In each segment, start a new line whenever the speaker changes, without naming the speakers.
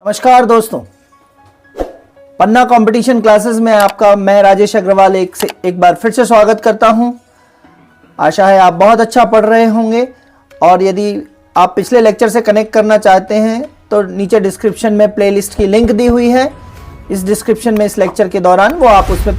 नमस्कार दोस्तों, पन्ना competition classes में आपका मैं राजेश अग्रवाल एक बार फिर से स्वागत करता हूं। आशा है आप बहुत अच्छा पढ़ रहे होंगे और यदि आप पिछले लेक्चर से कनेक्ट करना चाहते हैं तो नीचे डिस्क्रिप्शन में प्लेलिस्ट की लिंक दी हुई है। इस डिस्क्रिप्शन में इस लेक्चर के दौरान वो आप उस पर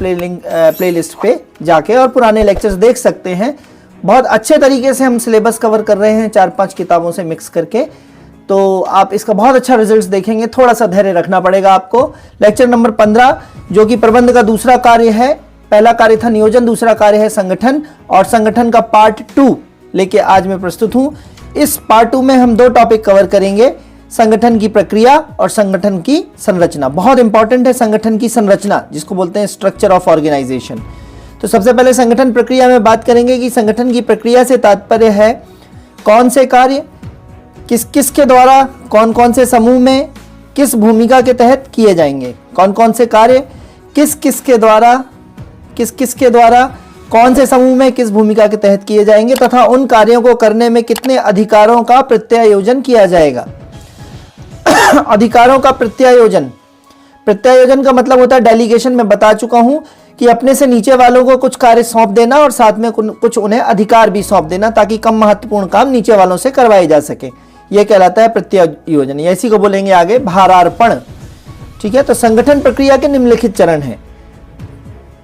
प्लेलिस्ट पे जाके और पुराने लेक्चर्स देख सकते हैं। बहुत अच्छे तरीके से हम सिलेबस कवर कर रहे हैं 4-5 किताबों से मिक्स करके, तो आप इसका बहुत अच्छा रिजल्ट्स देखेंगे। थोड़ा सा धैर्य रखना पड़ेगा आपको। लेक्चर नंबर 15 जो कि प्रबंध का दूसरा कार्य है। पहला कार्य था नियोजन, दूसरा कार्य है संगठन, और संगठन का पार्ट 2 लेके आज मैं प्रस्तुत हूं। इस पार्ट 2 में हम 2 टॉपिक कवर करेंगे, संगठन की प्रक्रिया और संगठन की संरचना। बहुत इंपॉर्टेंट है संगठन की संरचना, जिसको बोलते हैं स्ट्रक्चर ऑफ ऑर्गेनाइजेशन। तो सबसे पहले संगठन प्रक्रिया में बात करेंगे कि संगठन की प्रक्रिया से तात्पर्य है कौन से कार्य किस के द्वारा कौन कौन से समूह में किस भूमिका के तहत किए जाएंगे, कौन कौन से कार्य किस किस के द्वारा कौन से समूह में किस भूमिका के तहत किए जाएंगे तथा उन कार्यों को करने में कितने अधिकारों का प्रत्यायोजन किया जाएगा। अधिकारों का प्रत्यायोजन का मतलब होता है डेलीगेशन। मैं बता चुका हूं कि अपने से नीचे वालों को कुछ कार्य सौंप देना और साथ में कुछ उन्हें अधिकार भी सौंप देना ताकि कम महत्वपूर्ण काम नीचे वालों से करवाए जा सके। यह कहलाता है प्रत्यायोजन, या इसी को बोलेंगे आगे भारार्पण। ठीक है, तो संगठन प्रक्रिया के निम्नलिखित चरण है।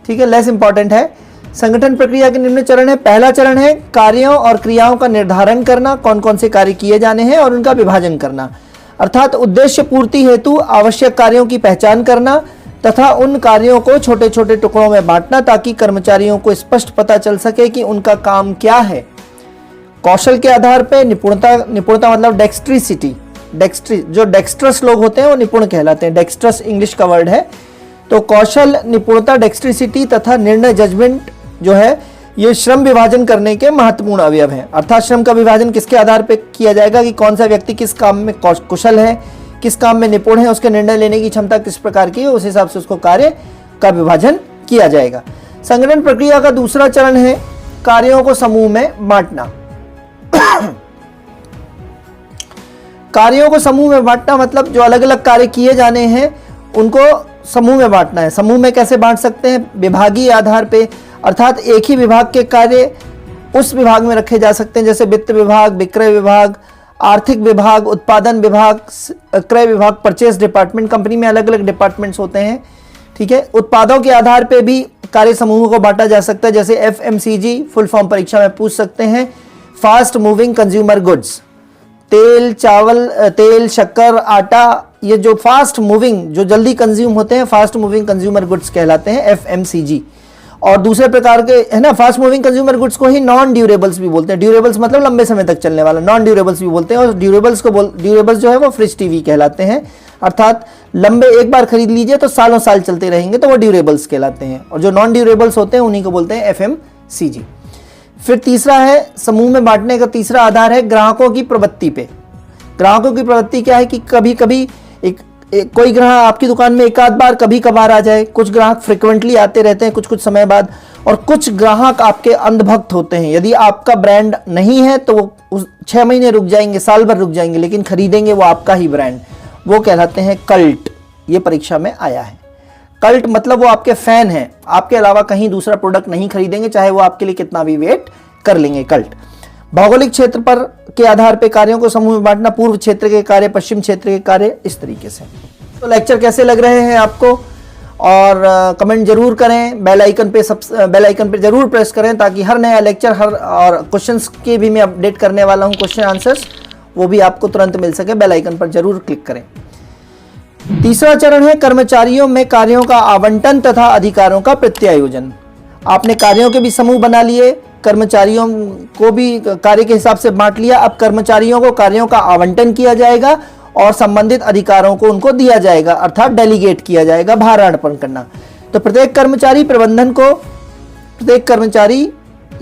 ठीक है, लेस इंपॉर्टेंट है। संगठन प्रक्रिया के निम्न चरण है। पहला चरण है कार्यों और क्रियाओं का निर्धारण करना, कौन कौन से कार्य किए जाने हैं और उनका विभाजन करना, अर्थात उद्देश्य पूर्ति हेतु आवश्यक कार्यों की पहचान करना तथा उन कार्यों को छोटे छोटे टुकड़ों में बांटना ताकि कर्मचारियों को स्पष्ट पता चल सके कि उनका काम क्या है। कौशल के आधार पर निपुणता मतलब डेक्स्ट्रिसिटी, जो डेक्स्ट्रस लोग होते हैं वो निपुण कहलाते हैं। डेक्स्ट्रस इंग्लिश का वर्ड है। तो कौशल, निपुणता, डेक्स्ट्रिसिटी तथा निर्णय जजमेंट जो है ये श्रम विभाजन करने के महत्वपूर्ण अवयव हैं। अर्थात श्रम का विभाजन किसके आधार पर किया जाएगा कि कौन सा व्यक्ति किस काम में कुशल है, किस काम में निपुण है, उसके निर्णय लेने की क्षमता किस प्रकार की है, उस हिसाब से उसको कार्य का विभाजन किया जाएगा। संगठन प्रक्रिया का दूसरा चरण है कार्यों को समूह में बांटना। कार्यों को समूह में बांटना मतलब जो अलग अलग कार्य किए जाने हैं उनको समूह में बांटना है। समूह में कैसे बांट सकते हैं? विभागीय आधार पे, अर्थात एक ही विभाग के कार्य उस विभाग में रखे जा सकते हैं, जैसे वित्त विभाग, विक्रय विभाग, आर्थिक विभाग, उत्पादन विभाग, क्रय विभाग, परचेस डिपार्टमेंट। कंपनी में अलग अलग डिपार्टमेंट्स होते हैं। ठीक है, उत्पादों के आधार पे भी कार्य समूहों को बांटा जा सकता है, जैसे FMCG फुल फॉर्म परीक्षा में पूछ सकते हैं। फास्ट मूविंग कंज्यूमर गुड्स, तेल, चावल, तेल, शक्कर, आटा, ये जो फास्ट मूविंग जो जल्दी कंज्यूम होते हैं फास्ट मूविंग कंज्यूमर गुड्स कहलाते हैं FMCG। और दूसरे प्रकार के है ना, फास्ट मूविंग कंज्यूमर गुड्स को ही नॉन ड्यूरेबल्स भी बोलते हैं। ड्यूरेबल्स मतलब लंबे समय तक चलने वाला, नॉन ड्यूरेबल्स भी बोलते हैं। और ड्यूरेबल्स जो है वो फ्रिज टीवी कहलाते हैं, अर्थात लंबे एक बार खरीद लीजिए तो सालों साल चलते रहेंगे, तो वो ड्यूरेबल्स कहलाते हैं। और जो नॉन ड्यूरेबल्स होते हैं उन्हीं को बोलते हैं FMCG। फिर तीसरा है समूह में बांटने का तीसरा आधार है ग्राहकों की प्रवृत्ति पे। ग्राहकों की प्रवृत्ति क्या है कि कभी कभी कोई ग्राहक आपकी दुकान में एक आध बार कभी कभार आ जाए, कुछ ग्राहक फ्रिक्वेंटली आते रहते हैं कुछ समय बाद, और कुछ ग्राहक आपके अंधभक्त होते हैं। यदि आपका ब्रांड नहीं है तो वो 6 महीने रुक जाएंगे, साल भर रुक जाएंगे, लेकिन खरीदेंगे वो आपका ही ब्रांड, वो कहलाते हैं कल्ट। ये परीक्षा में आया है। कल्ट मतलब वो आपके फैन हैं, आपके अलावा कहीं दूसरा प्रोडक्ट नहीं खरीदेंगे, चाहे वो आपके लिए कितना भी वेट कर लेंगे। कल्ट। भौगोलिक क्षेत्र पर के आधार पर कार्यों को समूह में बांटना, पूर्व क्षेत्र के कार्य, पश्चिम क्षेत्र के कार्य, इस तरीके से। तो लेक्चर कैसे लग रहे हैं आपको, और कमेंट जरूर करें। बेल आइकन पे जरूर प्रेस करें ताकि हर नया लेक्चर और क्वेश्चंस के भी मैं अपडेट करने वाला हूं, क्वेश्चन आंसर्स, वो भी आपको तुरंत मिल सके। बेल आइकन पर जरूर क्लिक करें। तीसरा चरण है कर्मचारियों में कार्यों का आवंटन तथा अधिकारों का प्रत्यायोजन। आपने कार्यों के भी समूह बना लिए, कर्मचारियों को भी कार्य के हिसाब से बांट लिया। अब कर्मचारियों को कार्यों का आवंटन किया जाएगा और संबंधित अधिकारों को उनको दिया जाएगा, अर्थात डेलीगेट किया जाएगा, भारार्पण करना। तो प्रत्येक कर्मचारी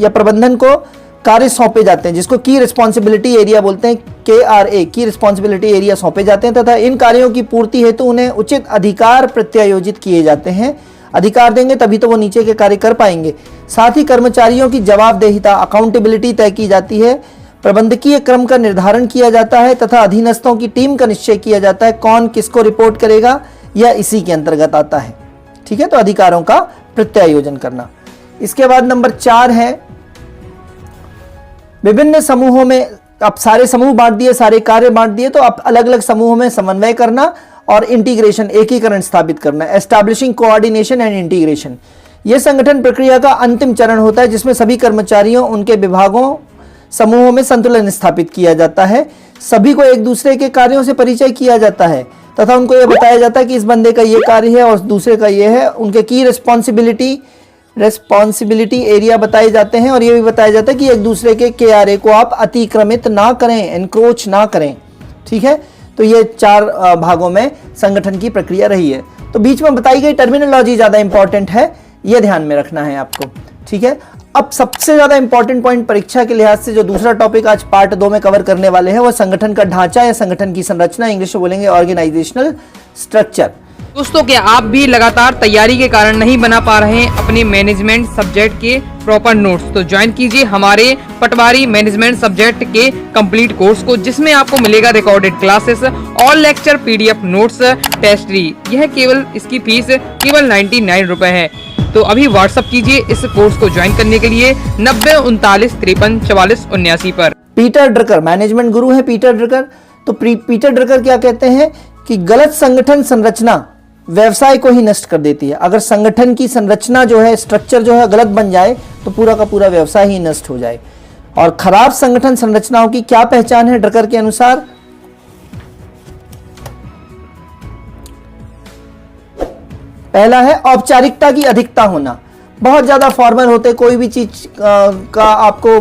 या प्रबंधन को कार्य सौंपे जाते हैं, जिसको की रिस्पॉन्सिबिलिटी एरिया बोलते हैं, KRA, की रिस्पॉन्सिबिलिटी एरिया सौंपे जाते हैं, तथा इन कार्यों की पूर्ति हेतु उन्हें उचित अधिकार प्रत्यायोजित किए जाते हैं। अधिकार देंगे तभी तो वो नीचे के कार्य कर पाएंगे। साथ ही कर्मचारियों की जवाबदेहिता, अकाउंटेबिलिटी तय की जाती है। प्रबंधकीय क्रम का निर्धारण किया जाता है तथा अधीनस्थों की टीम का निश्चय किया जाता है कौन किसको रिपोर्ट करेगा, यह इसी के अंतर्गत आता है। ठीक है, तो अधिकारों का प्रत्यायोजन करना। इसके बाद नंबर 4 है विभिन्न समूहों में, आप सारे समूह बांट दिए, सारे कार्य बांट दिए, तो आप अलग अलग समूहों में समन्वय करना और इंटीग्रेशन, एकीकरण स्थापित करना, एस्टैब्लिशिंग कोऑर्डिनेशन एंड इंटीग्रेशन। यह संगठन प्रक्रिया का अंतिम चरण होता है जिसमें सभी कर्मचारियों, उनके विभागों, समूहों में संतुलन स्थापित किया जाता है। सभी को एक दूसरे के कार्यों से परिचय किया जाता है तथा उनको यह बताया जाता है कि इस बंदे का ये कार्य है और दूसरे का ये है। उनके की रिस्पॉन्सिबिलिटी एरिया बताए जाते हैं और ये भी बताया जाता है कि एक दूसरे के KRA को आप अतिक्रमित ना करें, एनक्रोच ना करें। ठीक है, तो ये 4 भागों में संगठन की प्रक्रिया रही है। तो बीच में बताई गई टर्मिनोलॉजी ज़्यादा इंपॉर्टेंट है, ये ध्यान में रखना है आपको। ठीक है, अब सबसे ज़्यादा इंपॉर्टेंट पॉइंट परीक्षा के लिहाज से जो दूसरा टॉपिक आज पार्ट 2 में कवर करने वाले हैं वो संगठन का ढांचा या संगठन की संरचना, इंग्लिश में बोलेंगे ऑर्गेनाइजेशनल स्ट्रक्चर।
दोस्तों, क्या आप भी लगातार तैयारी के कारण नहीं बना पा रहे हैं अपने मैनेजमेंट सब्जेक्ट के प्रॉपर नोट्स, तो ज्वाइन कीजिए हमारे पटवारी मैनेजमेंट सब्जेक्ट के कंप्लीट कोर्स को, जिसमें आपको मिलेगा recorded classes, all lecture, PDF notes, टेस्टरी। यह केवल इसकी फीस केवल 99 रुपए है। तो अभी व्हाट्सअप कीजिए इस कोर्स को ज्वाइन करने के लिए 90 39 53 44 79 पर।
पीटर ड्रकर मैनेजमेंट गुरु है पीटर ड्रकर। तो पीटर ड्रकर क्या कहते हैं कि गलत संगठन संरचना व्यवसाय को ही नष्ट कर देती है। अगर संगठन की संरचना जो है, स्ट्रक्चर जो है गलत बन जाए तो पूरा का पूरा व्यवसाय ही नष्ट हो जाए। और खराब संगठन संरचनाओं की क्या पहचान है ड्रकर के अनुसार? पहला है औपचारिकता की अधिकता होना। बहुत ज्यादा फॉर्मल होते, कोई भी चीज का आपको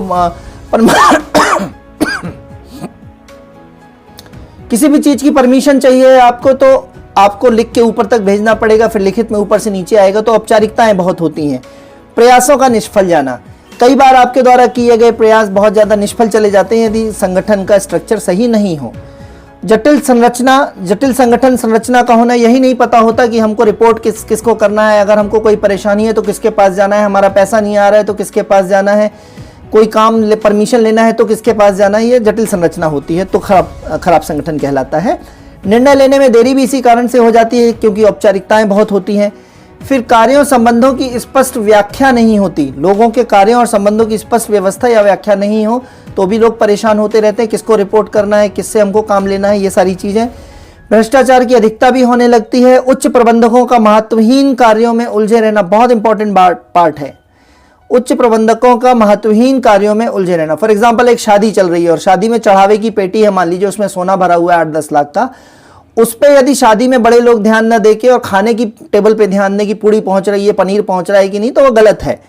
किसी भी चीज की परमिशन चाहिए आपको, तो आपको लिख के ऊपर तक भेजना पड़ेगा, फिर लिखित में ऊपर से नीचे आएगा, तो औपचारिकताएं बहुत होती हैं। प्रयासों का निष्फल जाना, कई बार आपके द्वारा किए गए प्रयास बहुत ज्यादा निष्फल चले जाते हैं यदि संगठन का स्ट्रक्चर सही नहीं हो। जटिल संगठन संरचना का होना, यही नहीं पता होता कि हमको रिपोर्ट किसको करना है, अगर हमको कोई परेशानी है तो किसके पास जाना है, हमारा पैसा नहीं आ रहा है तो किसके पास जाना है, कोई काम परमिशन लेना है तो किसके पास जाना है, ये जटिल संरचना होती है, तो खराब संगठन कहलाता है। निर्णय लेने में देरी भी इसी कारण से हो जाती है क्योंकि औपचारिकताएं बहुत होती हैं। फिर कार्यों संबंधों की स्पष्ट व्याख्या नहीं होती, लोगों के कार्यों और संबंधों की स्पष्ट व्यवस्था या व्याख्या नहीं हो तो भी लोग परेशान होते रहते हैं, किसको रिपोर्ट करना है, किससे हमको काम लेना है, ये सारी चीजें। भ्रष्टाचार की अधिकता भी होने लगती है। उच्च प्रबंधकों का महत्वहीन कार्यों में उलझे रहना बहुत इंपॉर्टेंट पार्ट है। उच्च प्रबंधकों का महत्वहीन कार्यों में उलझे रहना। फॉर एग्जाम्पल, एक शादी चल रही है और शादी में चढ़ावे की पेटी है, मान लीजिए उसमें सोना भरा हुआ है 8-10 लाख का, उस पर यदि शादी में बड़े लोग ध्यान न देके और खाने की टेबल पे ध्यान दें कि पूड़ी पहुंच रही है, पनीर पहुंच रहा है कि नहीं, तो वो गलत है।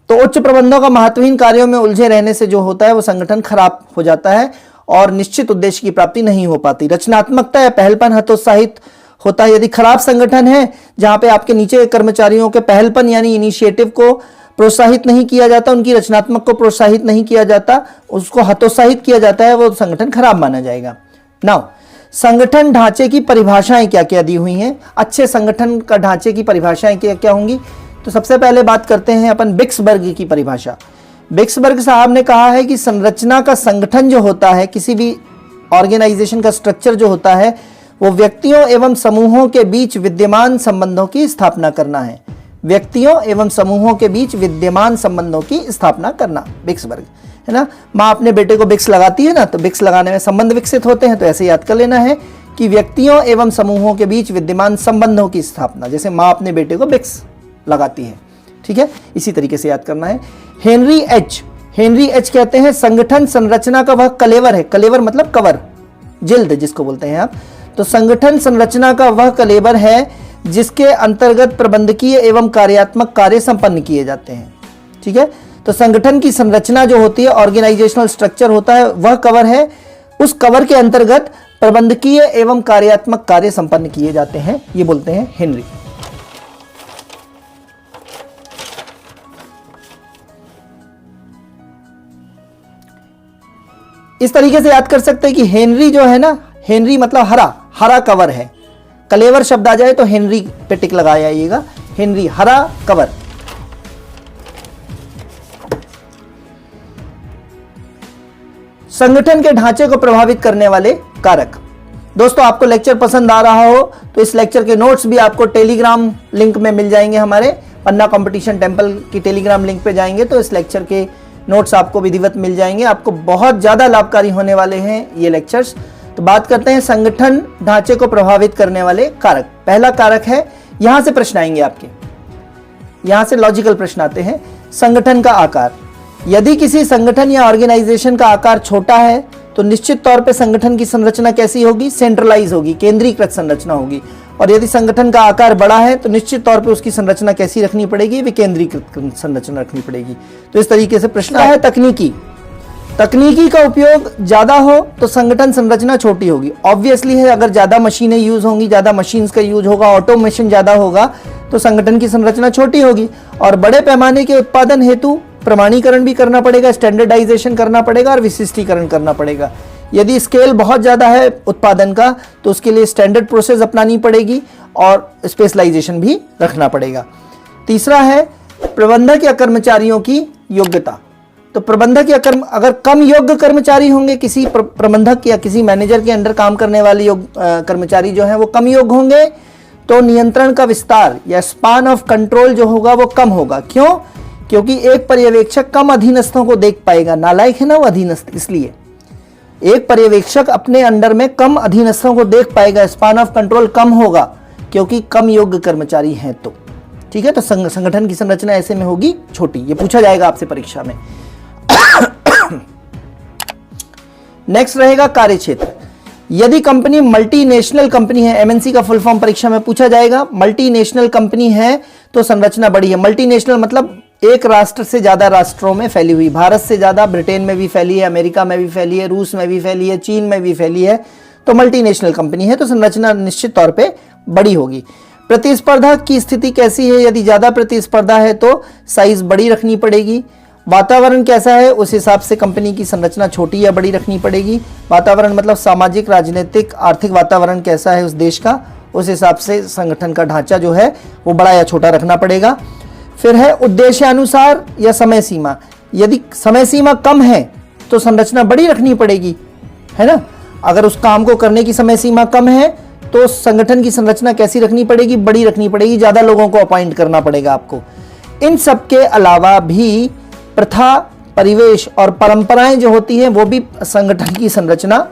तो उच्च प्रबंधकों का महत्वहीन कार्यों में उलझे रहने से जो होता है वो संगठन खराब हो जाता है और निश्चित उद्देश्य की प्राप्ति नहीं हो पाती। रचनात्मकता या पहलपन हतोत्साहित होता है। यदि खराब संगठन है जहां पे आपके नीचे के कर्मचारियों के पहलपन यानी इनिशिएटिव को प्रोत्साहित नहीं किया जाता, उनकी रचनात्मक को प्रोत्साहित नहीं किया जाता, उसको हतोत्साहित किया जाता है, वो संगठन खराब माना जाएगा। नाउ, संगठन ढांचे की परिभाषाएं क्या क्या दी हुई हैं? अच्छे संगठन का ढांचे की परिभाषाएं क्या क्या होंगी? तो सबसे पहले बात करते हैं अपन बिक्सबर्ग की परिभाषा। बिक्सबर्ग साहब ने कहा है कि संरचना का संगठन जो होता है, किसी भी ऑर्गेनाइजेशन का स्ट्रक्चर जो होता है, वो व्यक्तियों एवं समूहों के बीच विद्यमान संबंधों की स्थापना करना है। व्यक्तियों एवं समूहों के बीच विद्यमान संबंधों की स्थापना करना, बिक्सबर्ग, है ना। माँ अपने बेटे को बिक्स लगाती है ना, तो बिक्स लगाने में संबंध विकसित होते हैं, तो ऐसे याद कर लेना है कि व्यक्तियों एवं समूहों के बीच विद्यमान संबंधों की स्थापना, जैसे माँ अपने बेटे को बिक्स लगाती है, ठीक है, इसी तरीके से याद करना है। हेनरी एच कहते हैं संगठन संरचना का वह कलेवर है, कलेवर मतलब कवर, जिल्द जिसको बोलते हैं आप, तो संगठन संरचना का वह कलेवर है जिसके अंतर्गत प्रबंधकीय एवं कार्यात्मक कार्य संपन्न किए जाते हैं, ठीक है। तो संगठन की संरचना जो होती है, ऑर्गेनाइजेशनल स्ट्रक्चर होता है, वह कवर है, उस कवर के अंतर्गत प्रबंधकीय एवं कार्यात्मक कार्य संपन्न किए जाते हैं, ये बोलते हैं हेनरी। इस तरीके से याद कर सकते हैं कि हेनरी जो है ना, हेनरी मतलब हरा, हरा कवर है। कलेवर शब्द आ जाए तो हेनरी पे टिक लगा जाइएगा, हेनरी हरा कवर। संगठन के ढांचे को प्रभावित करने वाले कारक। दोस्तों आपको लेक्चर पसंद आ रहा हो तो इस लेक्चर के नोट्स भी आपको टेलीग्राम लिंक में मिल जाएंगे। हमारे पन्ना कंपटीशन टेम्पल की टेलीग्राम लिंक पे जाएंगे तो इस लेक्चर के नोट्स आपको विधिवत मिल जाएंगे। आपको बहुत ज़्यादा लाभकारी होने वाले हैं ये लेक्चर्स। तो बात करते हैं संगठन ढांचे को प्रभावित करने वाले कारक। पहला कारक है, यहां से प्रश्न आएंगे आपके, यहां से लॉजिकल प्रश्न आते हैं। संगठन का आकार। यदि किसी संगठन या ऑर्गेनाइजेशन का आकार छोटा है तो निश्चित तौर पे संगठन की संरचना कैसी होगी? सेंट्रलाइज होगी, केंद्रीकृत संरचना होगी। और यदि संगठन का आकार बड़ा है तो निश्चित तौर पे उसकी संरचना कैसी रखनी पड़ेगी? विकेंद्रीकृत संरचना रखनी पड़ेगी। तो इस तरीके से प्रश्न है। तकनीकी का उपयोग ज्यादा हो तो संगठन संरचना छोटी होगी। ऑब्वियसली है, अगर ज्यादा मशीनें यूज होंगी, ज्यादा मशीन्स का यूज होगा, ऑटोमेशन ज्यादा होगा तो संगठन की संरचना छोटी होगी। और बड़े पैमाने के उत्पादन हेतु प्रमाणीकरण भी करना पड़ेगा, स्टैंडर्डाइजेशन करना पड़ेगा और विशिष्टीकरण करना पड़ेगा। यदि स्केल बहुत ज़्यादा है उत्पादन का तो उसके लिए स्टैंडर्ड प्रोसेस अपनानी पड़ेगी और स्पेशलाइजेशन भी रखना पड़ेगा। तीसरा है प्रबंधक या कर्मचारियों की योग्यता। तो प्रबंधक या अगर कम योग्य कर्मचारी होंगे, किसी प्रबंधक या किसी मैनेजर के अंडर काम करने वाले कर्मचारी जो हैं वो कम योग्य होंगे तो नियंत्रण का विस्तार या स्पान ऑफ कंट्रोल जो होगा वो कम होगा। क्यों? क्योंकि एक पर्यवेक्षक कम अधीनस्थों को देख पाएगा। नालायक है ना वो अधीनस्थ, इसलिए एक पर्यवेक्षक अपने अंडर में कम अधीनस्थों को देख पाएगा, स्पान ऑफ कंट्रोल कम होगा क्योंकि कम योग्य कर्मचारी हैं। तो ठीक है, तो संगठन की संरचना ऐसे में होगी छोटी। ये पूछा जाएगा आपसे परीक्षा में। नेक्स्ट रहेगा कार्यक्षेत्र। यदि कंपनी मल्टीनेशनल कंपनी है, एमएनसी का फुल फॉर्म परीक्षा में पूछा जाएगा। मल्टीनेशनल कंपनी है तो संरचना बड़ी है। मल्टीनेशनल मतलब एक राष्ट्र से ज्यादा राष्ट्रों में फैली हुई। भारत से ज्यादा ब्रिटेन में भी फैली है, अमेरिका में भी फैली है, रूस में भी फैली है, चीन में भी फैली है। तो मल्टीनेशनल कंपनी है तो संरचना निश्चित तौर पे बड़ी होगी। प्रतिस्पर्धा की स्थिति कैसी है? यदि ज्यादा प्रतिस्पर्धा है तो साइज बड़ी रखनी पड़ेगी। वातावरण कैसा है उस हिसाब से कंपनी की संरचना छोटी या बड़ी रखनी पड़ेगी। वातावरण मतलब सामाजिक, राजनीतिक, आर्थिक वातावरण कैसा है उस देश का, उस हिसाब से संगठन का ढांचा जो है वो बड़ा या छोटा रखना पड़ेगा। फिर है उद्देश्यानुसार या समय सीमा। यदि समय सीमा कम है तो संरचना बड़ी रखनी पड़ेगी, है ना। अगर उस काम को करने की समय सीमा कम है तो संगठन की संरचना कैसी रखनी पड़ेगी? बड़ी रखनी पड़ेगी, ज्यादा लोगों को अपॉइंट करना पड़ेगा आपको। इन सब के अलावा भी प्रथा, परिवेश और परंपराएं जो होती हैं वो भी संगठन की संरचना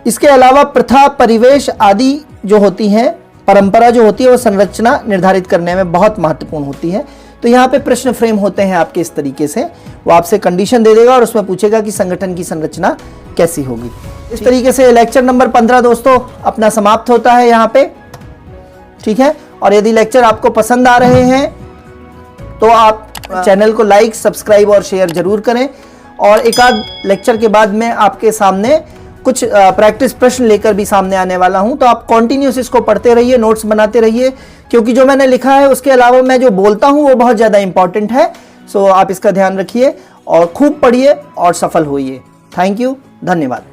इसके अलावा प्रथा, परिवेश आदि जो होती हैं, परंपरा जो होती है वो संरचना निर्धारित करने में बहुत महत्वपूर्ण होती है। तो यहाँ पे प्रश्न फ्रेम होते हैं आपके इस तरीके से। वो आपसे कंडीशन दे देगा और उसमें पूछेगा कि संगठन की संरचना कैसी होगी। इस तरीके से लेक्चर नंबर 15 दोस्तों अपना समाप्त होता है यहाँ पे। ठीक है, और यदि लेक्चर आपको पसंद आ रहे हैं तो आप चैनल को लाइक, सब्सक्राइब और शेयर जरूर करें। और एक आध लेक्चर के बाद मैं आपके सामने कुछ प्रैक्टिस प्रश्न लेकर भी सामने आने वाला हूं। तो आप कंटिन्यूस इसको पढ़ते रहिए, नोट्स बनाते रहिए, क्योंकि जो मैंने लिखा है उसके अलावा मैं जो बोलता हूं वो बहुत ज़्यादा इंपॉर्टेंट है। सो आप इसका ध्यान रखिए और खूब पढ़िए और सफल होइए। थैंक यू, धन्यवाद।